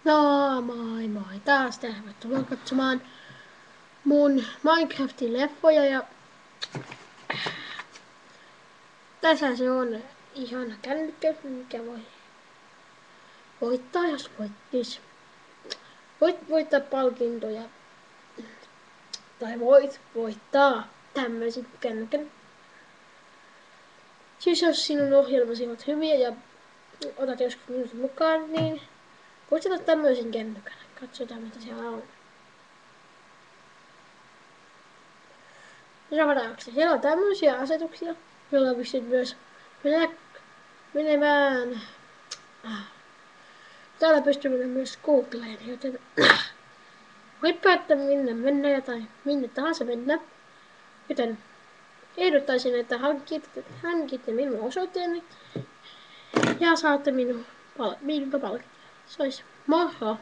No moi moi, taas tervetuloa katsomaan mun Minecraftin leffoja ja tässä se on ihana kännykkä, mikä voi voittaa jos voittis. Voit voittaa palkintoja tai voit voittaa tämmöisen kännykän. Siis jos sinun ohjelmasi ovat hyviä ja otat joskus minut mukaan, niin voit ottaa tämmöisen kännykän. Katsotaan mitä siellä on. Seuraavaksi siellä on tämmöisiä asetuksia, joilla pystyt myös menemään. Täällä pystyy menemään myös Googleen, joten voit päättää minne mennä tai minne tahansa mennä. Joten ehdottaisin, että hankitte minun osoitteeni ja saatte minulta palkintoja. Se olisi moro.